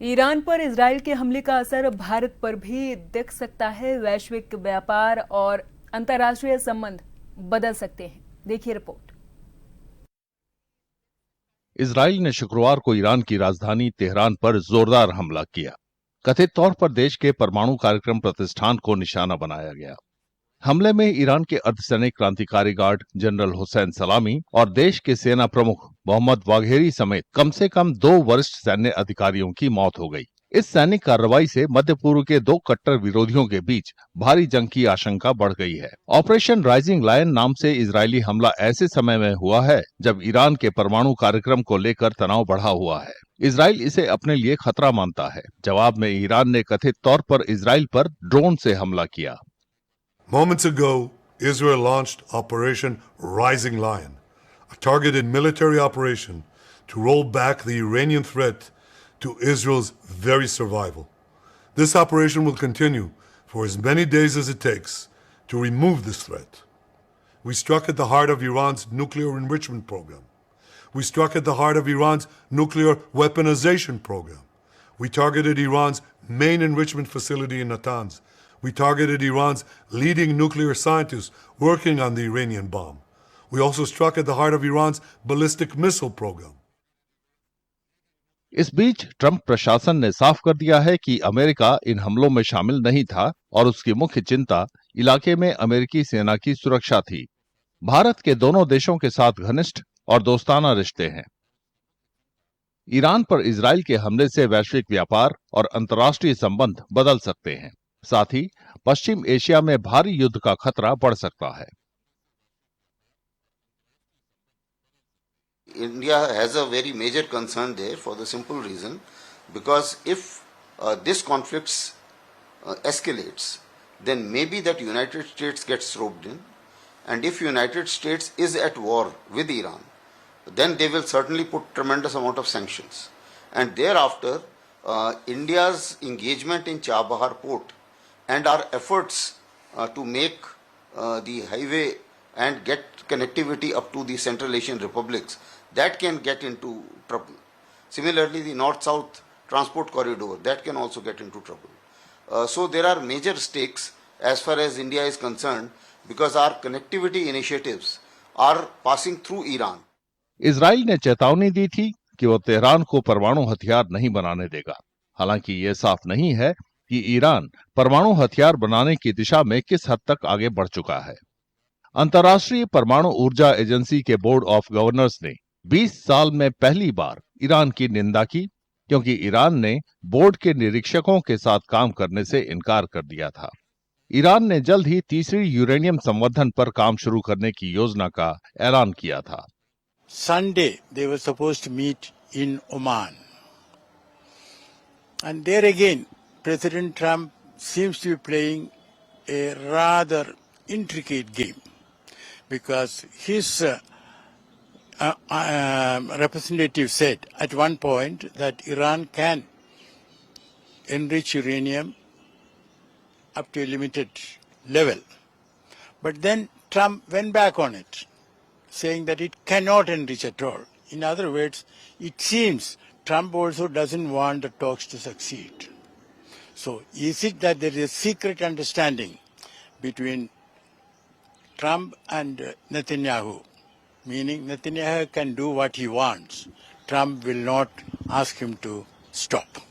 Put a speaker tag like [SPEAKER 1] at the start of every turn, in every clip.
[SPEAKER 1] Iran पर Israel के हमले का असर भारत पर भी दिख सकता है। वैश्विक व्यापार और अंतर्राष्ट्रीय संबंध बदल सकते हैं। देखिए रिपोर्ट।
[SPEAKER 2] इजराइल ने शुक्रवार को ईरान की राजधानी तेहरान पर जोरदार हमला किया। कथित तौर पर देश के परमाणु कार्यक्रम प्रतिष्ठान को निशाना बनाया गया। हमले में ईरान के अर्धसैनिक क्रांतिकारी गार्ड जनरल हुसैन सलामी और देश के सेना प्रमुख मोहम्मद वाघेरी समेत कम से कम 2 वरिष्ठ सैन्य अधिकारियों की मौत हो गई। इस सैनिक कार्रवाई से मध्य पूर्व के 2 कट्टर विरोधियों के बीच भारी जंग की आशंका बढ़ गई है। ऑपरेशन राइजिंग लायन नाम से इजरायली हमला ऐसे समय में हुआ है जब ईरान के परमाणु कार्यक्रम को लेकर तनाव बढ़ा हुआ है। इजराइल इसे अपने लिए खतरा मानता है। जवाब में ईरान ने कथित तौर पर इजराइल पर ड्रोन से हमला किया।
[SPEAKER 3] Moments ago, Israel launched Operation Rising Lion, a targeted military operation to roll back the Iranian threat to Israel's very survival. This operation will continue for as many days as it takes to remove this threat. We struck at the heart of Iran's nuclear enrichment program. We struck at the heart of Iran's nuclear weaponization program. We targeted Iran's main enrichment facility in Natanz. We targeted Iran's leading nuclear scientists working on the Iranian bomb. We also struck at the heart of Iran's ballistic missile program.
[SPEAKER 2] इस बीच Trump प्रशासन ने साफ कर दिया है कि America in हमलों में शामिल नहीं था और उसकी मुख्य चिंता इलाके में अमेरिकी सेना की सुरक्षा थी। भारत के दोनों देशों के साथ घनिष्ठ और दोस्ताना रिश्ते हैं। ईरान पर इजराइल के हमले से वैश्विक व्यापार और अंतर्राष्ट्रीय संबंध बदल सकते हैं। साथ ही पश्चिम एशिया में भारी युद्ध का खतरा बढ़ सकता है।
[SPEAKER 4] India has a very major concern there for the simple reason because if this conflict escalates, then maybe that United States gets roped in, and if United States is at war with Iran, then they will certainly put tremendous amount of sanctions, and thereafter India's engagement in Chabahar port and our efforts to make the highway and get connectivity up to the Central Asian republics, that can get into trouble. Similarly, the north-south transport corridor, that can also get into trouble. So there are major stakes as far as India is concerned because our connectivity initiatives are passing through Iran.
[SPEAKER 2] Israel ने चेतावनी दी थी कि वो Tehran को परमाणु हथियार नहीं बनाने देगा। हालांकि ये साफ नहीं है कि ईरान परमाणु हथियार बनाने की दिशा में किस हद तक आगे बढ़ चुका है। अंतर्राष्ट्रीय परमाणु ऊर्जा एजेंसी के बोर्ड ऑफ गवर्नर्स ने 20 साल में पहली बार ईरान की निंदा की, क्योंकि ईरान ने बोर्ड के निरीक्षकों के साथ काम करने से इनकार कर दिया था। ईरान ने जल्द ही तीसरी यूरेनियम संवर्धन पर काम शुरू करने की योजना का ऐलान किया था।
[SPEAKER 5] Sunday they were supposed to meet in Oman, and there again President Trump seems to be playing a rather intricate game because his representative said at one point that Iran can enrich uranium up to a limited level. But then Trump went back on it, saying that it cannot enrich at all. In other words, it seems Trump also doesn't want the talks to succeed. So is it that there is a secret understanding between Trump and Netanyahu? Meaning Netanyahu can do what he wants. Trump will not ask him to stop.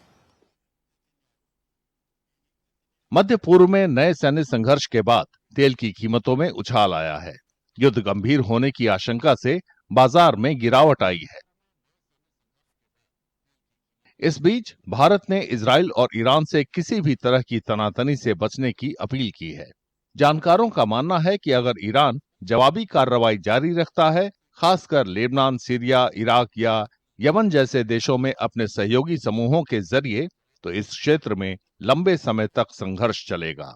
[SPEAKER 2] मध्य पूर्व में नए सैन्य संघर्ष के बाद तेल की कीमतों में उछाल आया है। युद्ध गंभीर होने की आशंका से बाजार में गिरावट आई है। इस बीच भारत ने इजराइल और ईरान से किसी भी तरह की तनातनी से बचने की अपील की है। जानकारों का मानना है कि अगर ईरान जवाबी कार्रवाई जारी रखता है, खासकर लेबनान, सीरिया, इराक या यमन जैसे देशों में अपने सहयोगी समूहों के जरिए, तो इस क्षेत्र में लंबे समय तक संघर्ष चलेगा।